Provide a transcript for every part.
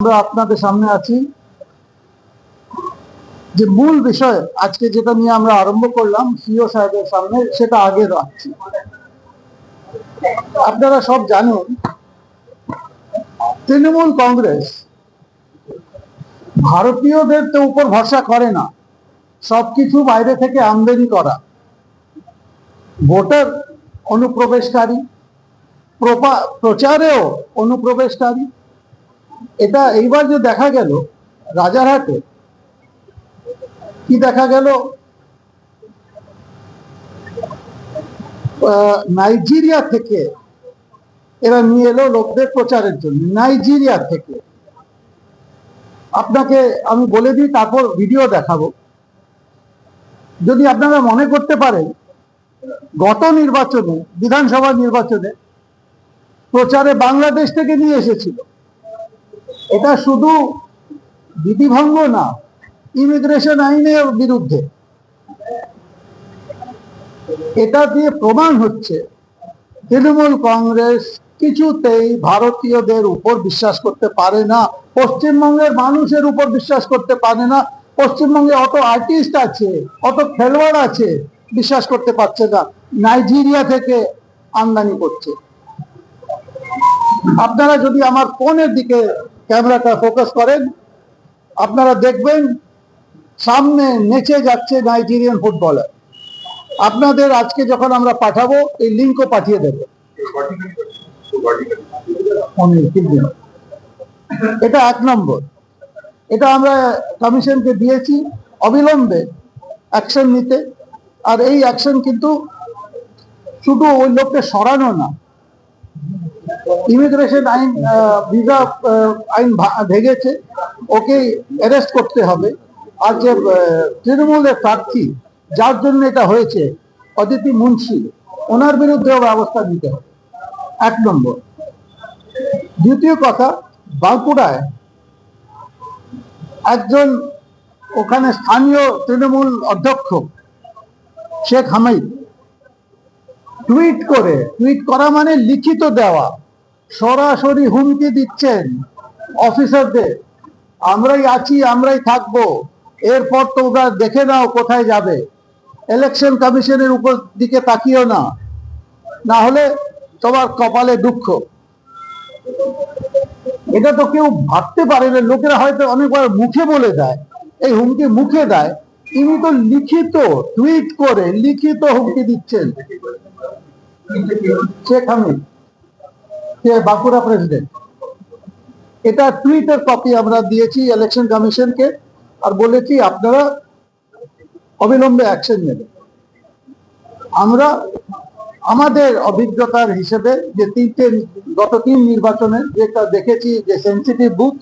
আমরা আপনাদের সামনে আছি যে মূল বিষয় আজকে যেটা নিয়ে আমরা আরম্ভ করলাম সিও সাহেবের সামনে, সেটা আগে রাখছি। আপনারা সব জানেন তৃণমূল কংগ্রেস ভারতীয়দের তো উপর ভরসা করে না, সবকিছু বাইরে থেকে আমদানি করা, ভোটার অনুপ্রবেশকারী, প্রচারেও অনুপ্রবেশকারী। এটা এইবার যে দেখা গেল রাজারহাটে, কি দেখা গেল, নাইজেরিয়া থেকে এরা নিয়ে এলো লোকদের প্রচারের জন্য, নাইজেরিয়া থেকে। আপনাকে আমি বলে দিই, তারপর ভিডিও দেখাবো। যদি আপনারা মনে করতে পারেন গত নির্বাচনে, বিধানসভা নির্বাচনে প্রচারে বাংলাদেশ থেকে নিয়ে এসেছিল, এটা শুধু বিধিভঙ্গ না, ইমিগ্রেশন আইনের বিরুদ্ধে। এটা দিয়ে প্রমাণ হচ্ছে তৃণমূল কংগ্রেস কিছুতেই ভারতীয়দের উপর বিশ্বাস করতে পারে না, পশ্চিমবঙ্গের মানুষের উপর বিশ্বাস করতে পারে না। পশ্চিমবঙ্গে অত আর্টিস্ট আছে, অত খেলোয়াড় আছে, বিশ্বাস করতে পারছে না, নাইজেরিয়া থেকে আমদানি করছে। আপনারা যদি আমার ফোনের দিকে ক্যামেরাটা ফোকাস করেন, আপনারা দেখবেন সামনে নেচে যাচ্ছে নাইজেরিয়ান ফুটবলার। আপনাদের আজকে যখন আমরা পাঠাবো, এই লিঙ্কও পাঠিয়ে দেবো। এটা 1 নম্বর। এটা আমরা কমিশনকে দিয়েছি অবিলম্বে অ্যাকশন নিতে। আর এই অ্যাকশন কিন্তু শুধু ওই লোককে সরানো না, ইমিগ্রেশন আইন, ভিসা আইন ভেঙেছে, ওকে অ্যারেস্ট করতে হবে। আর যে তৃণমূলের প্রার্থী যার জন্য এটা হয়েছে, অদিতি মুন্সি, ওনার বিরুদ্ধেও ব্যবস্থা নিতে হবে, 1 নম্বর। দ্বিতীয় কথা, বাঁকুড়ায় একজন ওখানে স্থানীয় তৃণমূল অধ্যক্ষ শেখ হামিদ টুইট করা মানে লিখিত দেওয়া, সরাসরি হুমকি দিচ্ছেন অফিসারদের, আমরাই আছি, আমরাই থাকবো, এরপর তোমরা দেখে নাও কোথায় যাবে, ইলেকশন কমিশনের উপর দিকে তাকিও না, না হলে তোমার কপালে দুঃখ। এটা তো কেউ ভাবতে পারে না। লোকেরা হয়তো অনেকবার মুখে বলে দেয়, এই হুমকি মুখে দেয়, ইনি তো লিখিত টুইট করে লিখিত হুমকি দিচ্ছেন। শেখ হামিদ, সে বাঁকুড়া প্রেসিডেন্ট, এটা টুইটের কপি আমরা দিয়েছি ইলেকশন কমিশনকে, আর বলেছি আপনারা অবিলম্বে অ্যাকশন নেবেন। আমরা আমাদের অভিজ্ঞতার হিসেবে যে গত 3 নির্বাচনে যেটা দেখেছি, যে সেন্সিটিভ বুথ,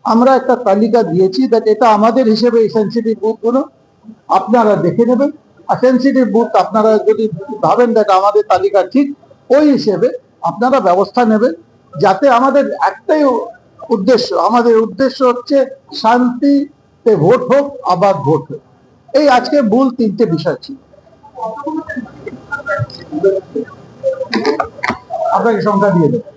আমরা একটা তালিকা দিয়েছি, এটা আমাদের হিসেবে এই সেন্সিটিভ বুথগুলো আপনারা দেখে নেবেন। আর সেন্সিটিভ বুথ আপনারা যদি ভাবেন আমাদের তালিকা ঠিক, ওই হিসেবে আপনারা ব্যবস্থা নেবেন, যাতে আমাদের একটাই উদ্দেশ্য, আমাদের উদ্দেশ্য হচ্ছে শান্তিতে ভোট হোক, আবার ভোট হোক। এই আজকে মূল 3টে বিষয় ছিল। আপনাকে সংখ্যা দিয়ে দেবো।